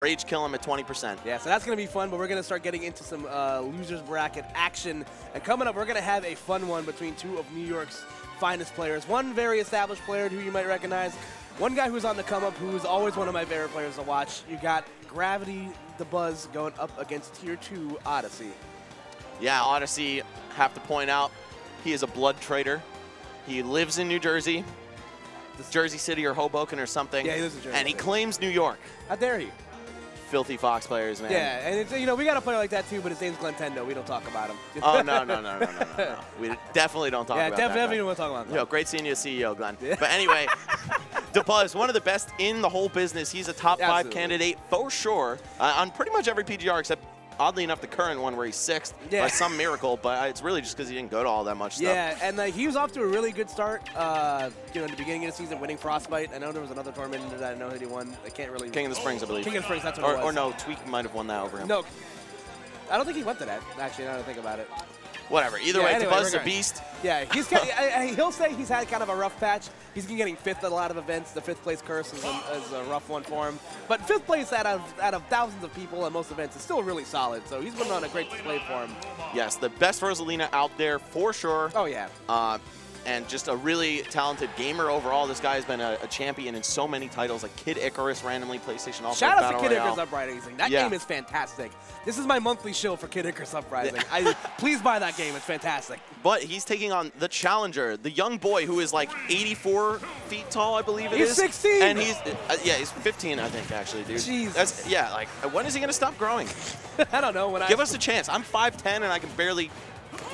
Rage kill him at 20%. Yeah, so that's going to be fun, but we're going to start getting into some losers bracket action. And coming up, we're going to have a fun one between two of New York's finest players. One very established player who you might recognize. One guy who's on the come up who is always one of my favorite players to watch. You got Gravity, Dabuz going up against Tier 2 Odyssey. Yeah, Odyssey, have to point out, he is a blood traitor. He lives in New Jersey, Jersey City or Hoboken or something. Yeah, he lives in Jersey. And he claims New York. How dare he? Filthy Fox players, man. Yeah, and it's, you know, we got a player like that too, but his name's Glentendo. We don't talk about him. Oh, no. We definitely don't talk about that. Yeah, definitely don't talk about that. Yo, great seeing you as CEO, Glenn. Yeah. But anyway, Dabuz, one of the best in the whole business. He's a top 5 candidate for sure on pretty much every PGR except, oddly enough, the current one where he's 6th by some miracle, but it's really just because he didn't go to all that much stuff. Yeah, and he was off to a really good start, you know, in the beginning of the season, winning Frostbite. I know there was another tournament that I know that he won. I can't really... King of the Springs, I believe. King of the Springs, that's what it was. Or no, Tweak might have won that over him. No, I don't think he went to that, actually, now that I think about it. Whatever. Either way, anyway, Dabuz is a beast. Yeah, he'll say he's had kind of a rough patch. He's been getting 5th at a lot of events. The 5th place curse is a rough one for him. But 5th place out of thousands of people at most events is still really solid. So he's been on a great display for him. Yes, the best Rosalina out there for sure. Oh, yeah. And just a really talented gamer overall. This guy has been a champion in so many titles, like Kid Icarus randomly, PlayStation All-Star Shout out Battle to Kid Royale. Icarus Uprising. That game is fantastic. This is my monthly shill for Kid Icarus Uprising. Please buy that game. It's fantastic. But he's taking on the challenger, the young boy who is like 84 feet tall, I believe it is. He's 16. And he's, yeah, he's 15, I think, actually, dude. Jeez. That's, yeah, like, when is he going to stop growing? I don't know. Give us a chance. I'm 5'10", and I can barely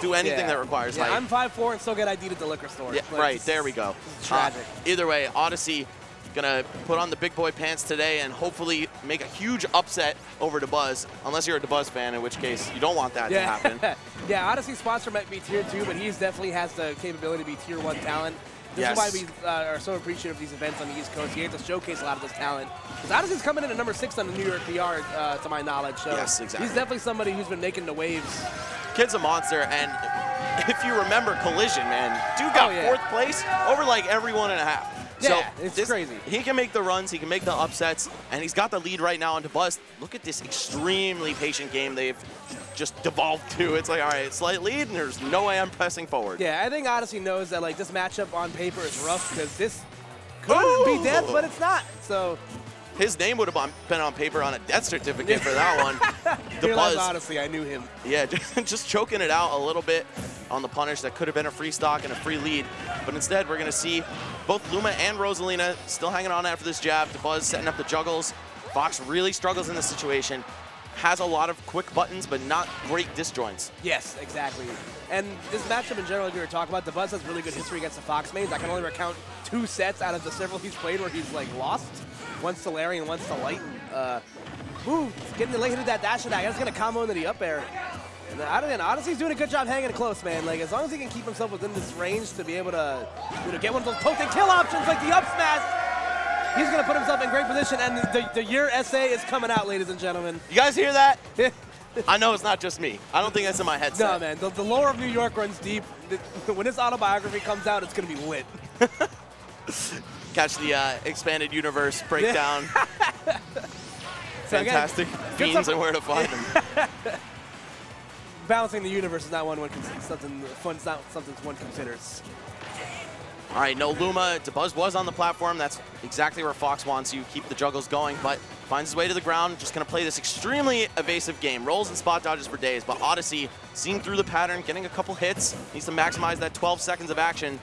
do anything that requires height. I'm 5'4" and still get ID'd at the liquor store. Yeah, right, there we go. Tragic. Either way, Odyssey gonna put on the big boy pants today and hopefully make a huge upset over Dabuz, unless you're a Dabuz fan, in which case you don't want that to happen. Yeah, Odyssey's sponsor might be Tier 2, but he definitely has the capability to be Tier 1 talent. This is why we are so appreciative of these events on the East Coast. You get to showcase a lot of this talent. Because Odyssey's coming in at number 6 on the New York PR, to my knowledge. So yes, exactly. He's definitely somebody who's been making the waves. Kid's a monster, and if you remember Collision, man, dude got 4th place over like every 1.5. Yeah, so it's crazy. He can make the runs, he can make the upsets, and he's got the lead right now on Dabuz. Look at this extremely patient game they've just devolved to. It's like, all right, slight lead, and there's no way I'm pressing forward. Yeah, I think Odyssey knows that like this matchup on paper is rough because this could be death, but it's not. So his name would have been on paper on a death certificate for that one. Dabuz, Odyssey, I knew him. Yeah, just choking it out a little bit on the punish. That could have been a free stock and a free lead. But instead, we're going to see both Luma and Rosalina still hanging on after this jab. Dabuz setting up the juggles. Fox really struggles in this situation. Has a lot of quick buttons, but not great disjoints. Yes, exactly. And this matchup in general, like we were talking about, Dabuz has really good history against the Fox mains. I can only recount 2 sets out of the several he's played where he's like lost. Once to Larry and once to Lighten. Ooh, getting the late hit of that dash attack. That's going to combo into the up air. And Odyssey's doing a good job hanging it close, man. Like, as long as he can keep himself within this range to be able to get one of those potent kill options like the up smash, he's going to put himself in great position. And the year SA is coming out, ladies and gentlemen. You guys hear that? I know it's not just me. I don't think that's in my headset. No, man. The lore of New York runs deep. When this autobiography comes out, it's going to be lit. Catch the expanded universe breakdown. So fantastic themes and where to find them. Balancing the universe is not something one considers. All right, no Luma. Dabuz was on the platform. That's exactly where Fox wants you. Keep the juggles going, but finds his way to the ground. Just going to play this extremely evasive game. Rolls and spot dodges for days, but Odyssey seeing through the pattern, getting a couple hits. Needs to maximize that 12 seconds of action.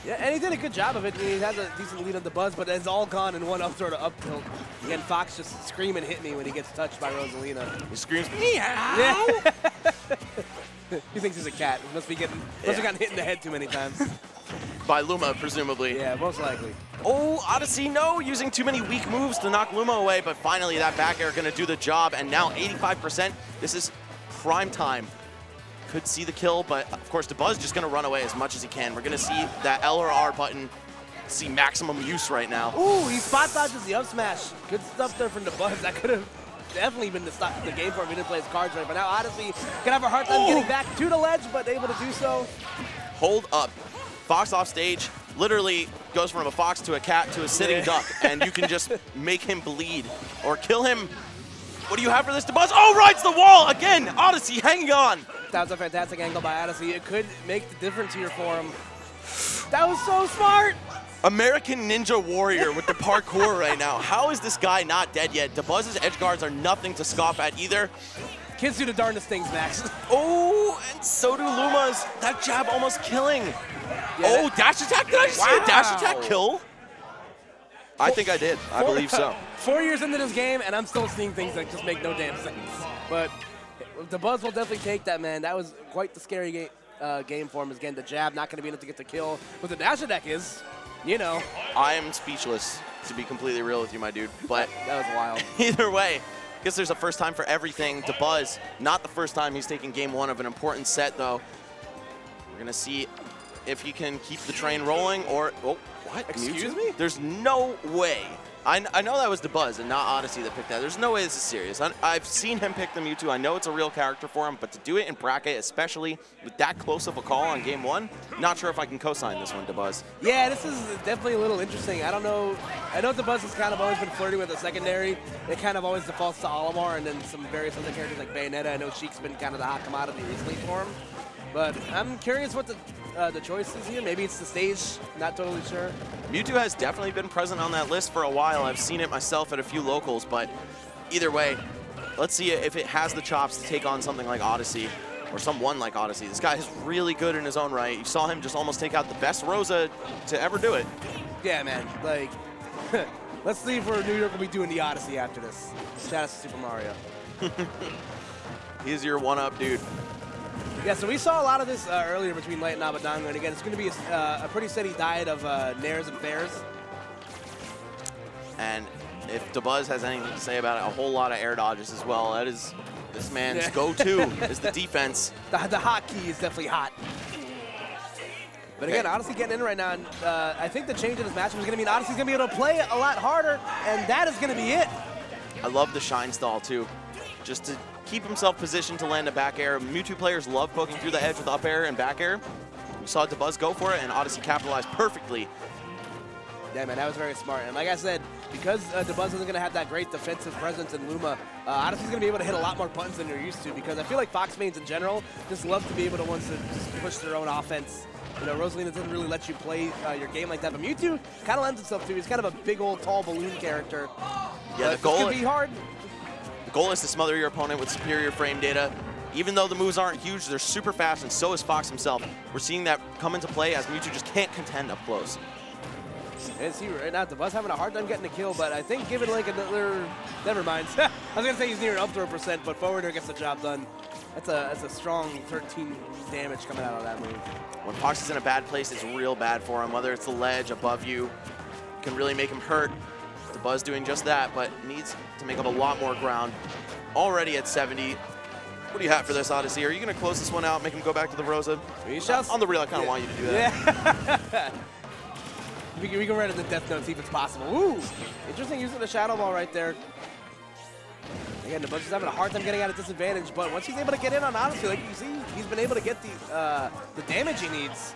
Yeah, and he did a good job of it. He has a decent lead on Dabuz, but it's all gone in one sort of up tilt. Again, Fox just scream and hit me when he gets touched by Rosalina. He screams, meow! Yeah. He thinks he's a cat. He must have gotten hit in the head too many times. By Luma, presumably. Yeah, most likely. Oh, Odyssey, no, using too many weak moves to knock Luma away, but finally that back air going to do the job, and now 85%. This is prime time. Could see the kill, but of course Dabuz just going to run away as much as he can. We're going to see that L or R button see maximum use right now. Ooh, he spot dodges the up smash. Good stuff there from Dabuz. That could have definitely been the game for him if he didn't play his cards right. But now Odyssey can have a hard time getting back to the ledge, but able to do so. Hold up. Fox off stage. literally goes from a fox to a cat to a sitting duck, and you can just make him bleed or kill him. What do you have for this, Dabuz? Oh, rides the wall again. Odyssey hanging on. That was a fantastic angle by Odyssey. It could make the difference here for him. That was so smart. American Ninja Warrior with the parkour right now. How is this guy not dead yet? Dabuz's edge guards are nothing to scoff at either. Kids do the darndest things, Max. Oh, and so do Luma's. That jab almost killing. Yeah, oh, dash attack. Did I just see a dash attack kill? I think I did. I believe so. 4 years into this game, and I'm still seeing things that just make no damn sense. But Dabuz will definitely take that, man. That was quite the scary game for him. Again, the jab not going to be enough to get the kill. But the dash attack is, you know. I am speechless, to be completely real with you, my dude. But that was wild. Either way, I guess there's a first time for everything. Dabuz, not the first time he's taking game one of an important set, though. We're going to see if he can keep the train rolling or... Oh, what? Excuse me? There's no way. I know that was Dabuz and not Odyssey that picked that. There's no way this is serious. I've seen him pick the Mewtwo. I know it's a real character for him, but to do it in bracket, especially with that close of a call on game one, not sure if I can co-sign this one, Dabuz. Yeah, this is definitely a little interesting. I don't know. I know Dabuz has kind of always been flirting with the secondary. It kind of always defaults to Olimar and then some various other characters like Bayonetta. I know Sheik's been kind of the hot commodity recently for him. But I'm curious what the choice is here. Maybe it's the stage. Not totally sure. Mewtwo has definitely been present on that list for a while. I've seen it myself at a few locals, but either way, let's see if it has the chops to take on something like Odyssey or someone like Odyssey. This guy is really good in his own right. You saw him just almost take out the best Rosa to ever do it. Yeah, man. Like, let's see if New York will be doing the Odyssey after this. Shout out to Super Mario. He's your one-up dude. Yeah, so we saw a lot of this earlier between Light and Abadongo, and again, it's going to be a pretty steady diet of nairs and fairs. And if Dabuz has anything to say about it, a whole lot of air dodges as well. That is this man's go-to is the defense. The hot key is definitely hot. But again, Odyssey getting in right now, and I think the change in this matchup is going to mean Odyssey's going to be able to play a lot harder, and that is going to be it. I love the shine stall, too. Just to keep himself positioned to land a back air. Mewtwo players love poking through the edge with up air and back air. We saw Dabuz go for it, and Odyssey capitalized perfectly. Yeah, man, that was very smart. And like I said, because Dabuz isn't going to have that great defensive presence in Luma, Odyssey's going to be able to hit a lot more buttons than you're used to, because I feel like Fox mains in general just love to be able to want to just push their own offense. You know, Rosalina doesn't really let you play your game like that, but Mewtwo kind of lends itself to. He's kind of a big old tall balloon character. Yeah, the goal could be hard. The goal is to smother your opponent with superior frame data. Even though the moves aren't huge, they're super fast, and so is Fox himself. We're seeing that come into play as Mewtwo just can't contend up close. And see right now, Dabuz having a hard time getting a kill, but I think given like another, never mind. I was gonna say he's near an up throw %, but forwarder gets the job done. That's a strong 13 damage coming out of that move. When Fox is in a bad place, it's real bad for him. Whether it's the ledge above you, can really make him hurt. Dabuz doing just that, but needs to make up a lot more ground. Already at 70. What do you have for this, Odyssey? Are you going to close this one out, make him go back to the Rosa? On the real, I kind of want you to do that. Yeah. we can write it in the death note, see if it's possible. Ooh, interesting using the Shadow Ball right there. Again, Dabuz is having a hard time getting out of disadvantage, but once he's able to get in on Odyssey, like you see, he's been able to get the damage he needs.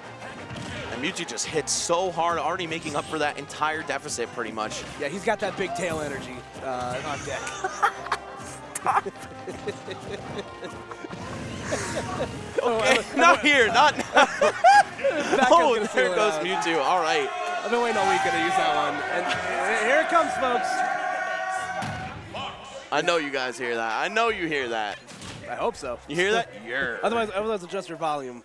And Mewtwo just hits so hard, already making up for that entire deficit pretty much. Yeah, he's got that big tail energy on deck. Okay, not here, not now. Oh, there goes Mewtwo. All right. I've been waiting all week to use that one. And here it comes, folks. I know you guys hear that. I know you hear that. I hope so. You hear that? Yeah. Otherwise, adjust your volume.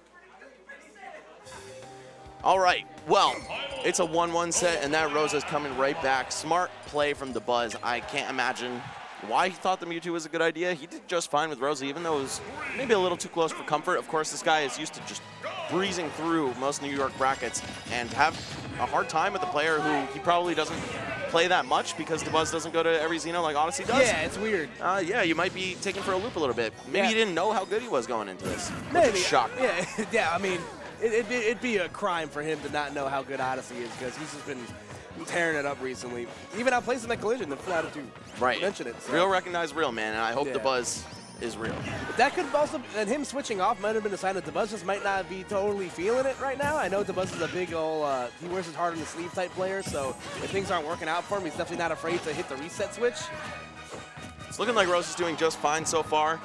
All right, well, it's a 1-1 set, and that Rosa's coming right back. Smart play from Dabuz. I can't imagine why he thought the Mewtwo was a good idea. He did just fine with Rosa, even though it was maybe a little too close for comfort. Of course, this guy is used to just breezing through most New York brackets and have a hard time with a player who he probably doesn't play that much because Dabuz doesn't go to every Xeno like Odyssey does. Yeah, it's weird. Yeah, you might be taken for a loop a little bit. Maybe he didn't know how good he was going into this. Maybe. Shock. Yeah, yeah, I mean, it'd be a crime for him to not know how good Odyssey is because he's just been tearing it up recently. Even outplacing that collision, the flat to mention it. So. Real recognize real, man, and I hope Dabuz is real. That could also, and him switching off might have been a sign that Dabuz just might not be totally feeling it right now. I know Dabuz is a big old, he wears his heart on the sleeve type player, so if things aren't working out for him, he's definitely not afraid to hit the reset switch. It's looking like Rose is doing just fine so far,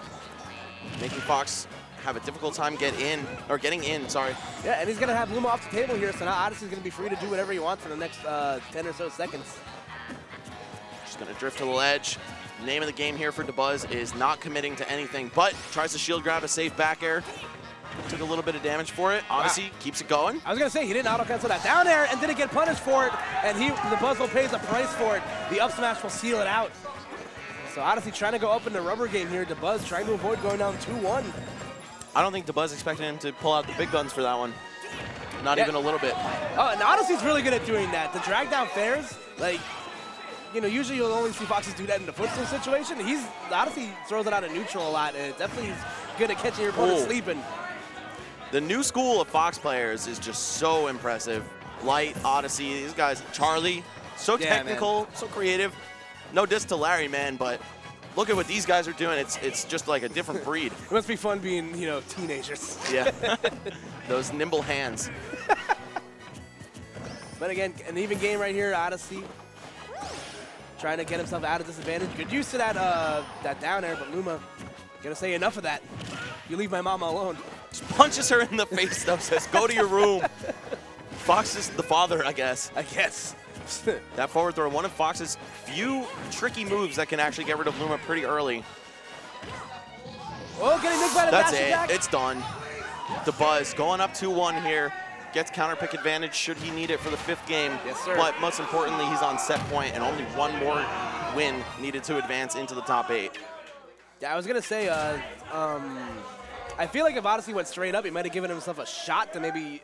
making Fox have a difficult time getting in, sorry. Yeah, and he's going to have Luma off the table here, so now Odyssey's going to be free to do whatever he wants for the next 10 or so seconds. Just going to drift to the ledge. Name of the game here for Dabuz is not committing to anything, but tries to shield grab a safe back air. Took a little bit of damage for it. Odyssey keeps it going. I was going to say, he didn't auto-cancel that down air and didn't get punished for it, and Dabuz will pay the price for it. The up smash will seal it out. So Odyssey trying to go up in the rubber game here. Dabuz trying to avoid going down 2-1. I don't think Dabuz expected him to pull out the big guns for that one. Not even a little bit. Oh, and Odyssey's really good at doing that. The drag down fairs, like, you know, usually you'll only see Foxes do that in the footstool situation. Odyssey throws it out of neutral a lot, and definitely he's good at catching your opponent sleeping. The new school of Fox players is just so impressive. Light, Odyssey, these guys, Charlie, so technical, so creative. No diss to Larry, man, but look at what these guys are doing. It's just like a different breed. It must be fun being, you know, teenagers. Yeah, those nimble hands. But again, an even game right here, Odyssey. Trying to get himself out of disadvantage. Good use to that down air, but Luma gonna say enough of that. You leave my mama alone. Just punches her in the face though, says, go to your room. Fox is the father, I guess. I guess. That forward throw, one of Fox's few tricky moves that can actually get rid of Luma pretty early. Oh, getting nicked by the That's dash it, attack. it's done. Dabuz going up 2-1 here. Gets counter pick advantage should he need it for the 5th game. Yes, sir. But most importantly, he's on set point and only one more win needed to advance into the top 8. Yeah, I was gonna say, I feel like if Odyssey went straight up, he might have given himself a shot to maybe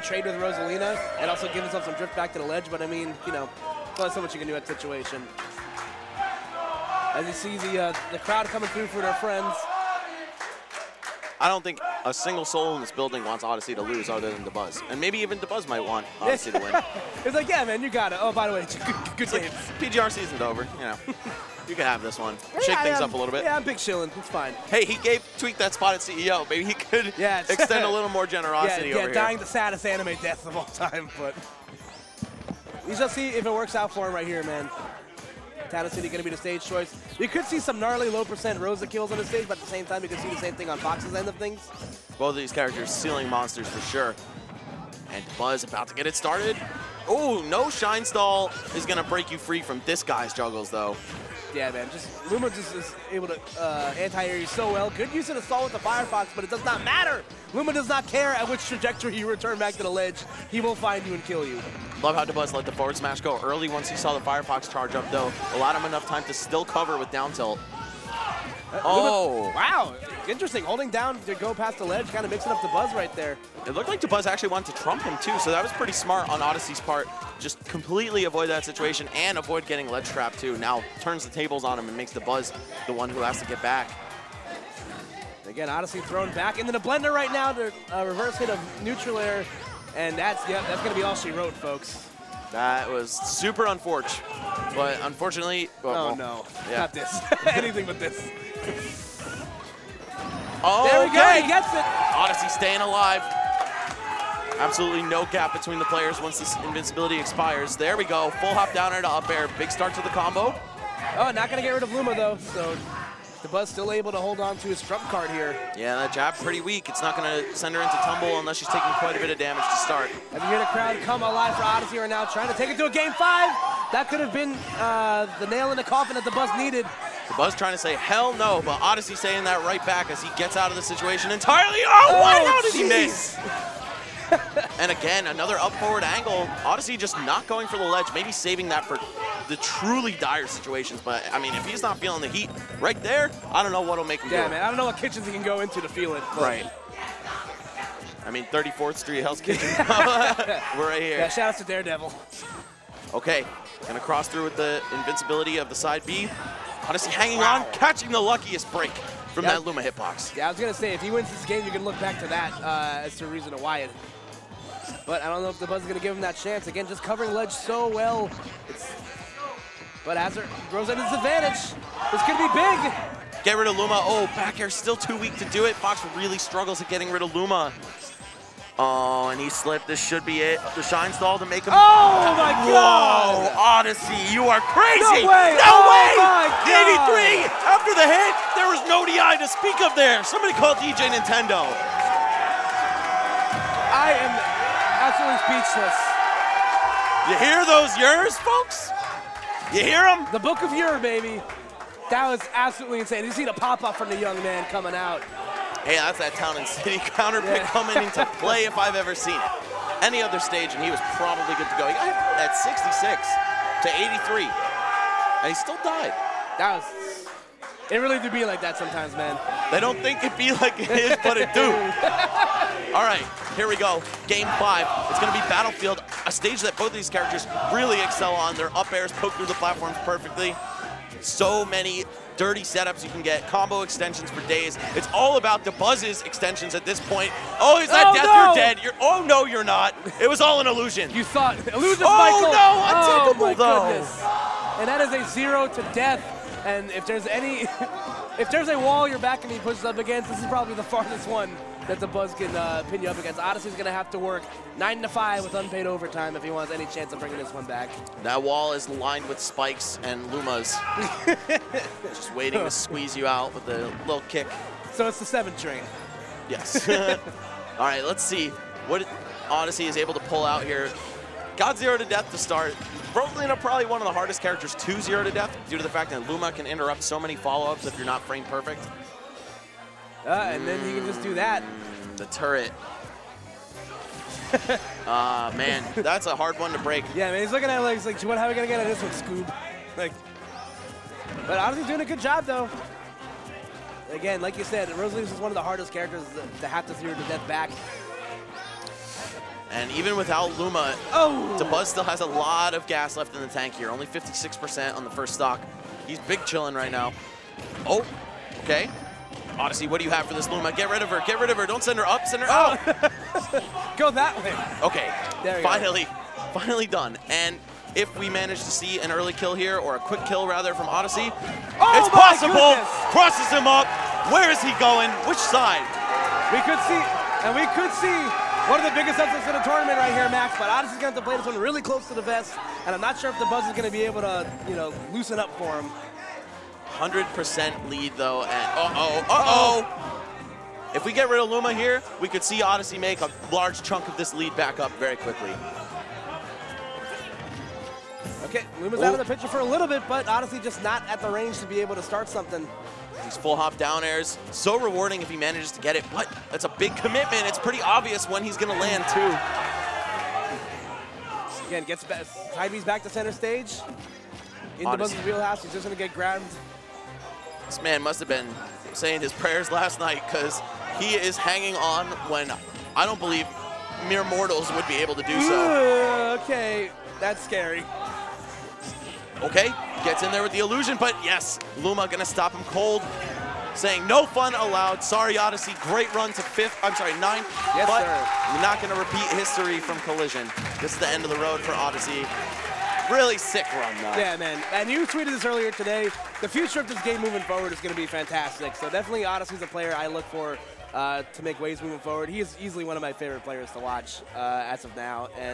trade with Rosalina and also give himself some drift back to the ledge. But I mean, you know, there's only so much you can do in that situation. As you see the crowd coming through for their friends. I don't think a single soul in this building wants Odyssey to lose other than Dabuz. And maybe even Dabuz might want Odyssey to win. It's like, yeah, man, you got it. Oh, by the way, good Like, games. PGR season's over, you know. You can have this one. Shake things up a little bit. Yeah, I'm big chillin'. It's fine. Hey, he gave Tweak that spot at CEO. Maybe he could extend a little more generosity over here. Dying the saddest anime death of all time, but we shall see if it works out for him right here, man. Tana City going to be the stage choice. You could see some gnarly low percent Rosa kills on the stage, but at the same time, you could see the same thing on Fox's end of things. Both of these characters ceiling monsters for sure. And Buzz about to get it started. Oh, no Shine Stall is going to break you free from this guy's juggles, though. Yeah, man. Luma just is able to anti-air you so well. Good use of the stall with the Firefox, but it does not matter. Luma does not care at which trajectory you return back to the ledge. He will find you and kill you. Love how Dabuz let the forward smash go early once he saw the Firefox charge up, though. Allowed him enough time to still cover with down tilt. Oh! Wow, interesting. Holding down to go past the ledge, kind of mixing up Dabuz right there. It looked like Dabuz actually wanted to trump him too, so that was pretty smart on Odyssey's part. Just completely avoid that situation and avoid getting ledge trapped too. Now turns the tables on him and makes Dabuz the one who has to get back. Again, Odyssey thrown back into the blender right now to reverse hit of neutral air, and that's going to be all she wrote, folks. That was super unfortunate, but unfortunately, oh no, not this. Anything but this. Oh, there we go, he gets it. Odyssey staying alive. Absolutely no gap between the players once this invincibility expires. There we go, full hop down air to up air. Big start to the combo. Oh, not gonna get rid of Luma though, so Dabuz still able to hold on to his trump card here. Yeah, that jab pretty weak. It's not gonna send her into tumble unless she's taking quite a bit of damage to start. As you hear the crowd come alive for Odyssey right now, trying to take it to a game 5. That could have been the nail in the coffin that Dabuz needed. Dabuz trying to say hell no, but Odyssey saying that right back as he gets out of the situation entirely. Oh, how did he miss? And again, another up forward angle. Odyssey just not going for the ledge, maybe saving that for the truly dire situations. But I mean, if he's not feeling the heat right there, I don't know what'll make him do it. Yeah, man, I don't know what kitchens he can go into to feel it. Right. I mean, 34th Street Hell's Kitchen. We're right here. Yeah, shout out to Daredevil. Okay, gonna cross through with the invincibility of the side B. Odyssey hanging on, catching the luckiest break from that Luma hitbox. Yeah, I was gonna say, if he wins this game, you can look back to that as to a reason to why it. But I don't know if Dabuz is gonna give him that chance. Again, just covering ledge so well. But as her grows at his advantage, this could be big. Get rid of Luma. Oh, back air still too weak to do it. Fox really struggles at getting rid of Luma. Oh, and he slipped. This should be it. The shine stall to make him. Oh my God! Whoa, Odyssey, you are crazy! No way! No way! My God. 83 after the hit. There was no DI to speak of there. Somebody call DJ Nintendo. I am absolutely speechless. You hear those yurs, folks? You hear them? The Book of Ur, baby. That was absolutely insane. You see the pop-up from the young man coming out. Hey, that's that Town and City counter pick coming into play if I've ever seen it. Any other stage, and he was probably good to go. He got hit at 66 to 83, and he still died. That was. It really do be like that sometimes, man. They don't think it be like it is, but it do. All right, here we go. Game 5. It's going to be Battlefield, a stage that both of these characters really excel on. Their up airs poke through the platforms perfectly. So many dirty setups you can get, combo extensions for days. It's all about Dabuz's extensions at this point. Oh, is that death? No. You're dead. Oh, no, you're not. It was all an illusion. You thought, illusion, oh, Michael. No, untickable, my though. Goodness. And that is a 0 to death. And if there's any, if there's a wall your back can be pushed up against, this is probably the farthest one that Dabuz can pin you up against. Odyssey's going to have to work 9 to 5 with unpaid overtime if he wants any chance of bringing this one back. That wall is lined with spikes and Lumas. Just waiting to squeeze you out with a little kick. So it's the 7 train. Yes. All right, let's see what Odyssey is able to pull out here. Got 0 to death to start. Rosalina probably one of the hardest characters to 0 to death due to the fact that Luma can interrupt so many follow-ups if you're not frame perfect. And then you can just do that. The turret. Man, that's a hard one to break. Yeah, man, he's looking at it like, how are we going to get at this one, Scoob? Like, but Odyssey's doing a good job, though. Again, like you said, Rosalina is one of the hardest characters to have to 0 to death back. And even without Luma, Dabuz still has a lot of gas left in the tank here. Only 56% on the first stock. He's big chilling right now. Oh, okay. Odyssey, what do you have for this Luma? Get rid of her. Get rid of her. Don't send her up. Send her out. Go that way. Okay. There we finally done. And if we manage to see an early kill here, or a quick kill rather from Odyssey, it's possible. Goodness. Crosses him up. Where is he going? Which side? We could see one of the biggest upsets in the tournament right here, Max, but Odyssey's going to have to play this one really close to the vest, and I'm not sure if Dabuz is going to be able to, loosen up for him. 100% lead, though, and If we get rid of Luma here, we could see Odyssey make a large chunk of this lead back up very quickly. Okay, Luma's out of the picture for a little bit, but Odyssey just not at the range to be able to start something. These full hop down airs, so rewarding if he manages to get it, but that's a big commitment. It's pretty obvious when he's gonna land too. Again, gets Hybe's back to center stage. In Dabuz's wheelhouse, he's just gonna get grabbed. This man must have been saying his prayers last night, because he is hanging on when I don't believe mere mortals would be able to do so. Okay, that's scary. Okay, gets in there with the illusion, but yes, Luma gonna stop him cold, saying no fun allowed. Sorry, Odyssey, great run to 9th, yes, but sir. You're not gonna repeat history from Collision. This is the end of the road for Odyssey. Really sick run, though. Yeah, man, and you tweeted this earlier today. The future of this game moving forward is gonna be fantastic, so definitely Odyssey's a player I look for to make waves moving forward. He is easily one of my favorite players to watch as of now. And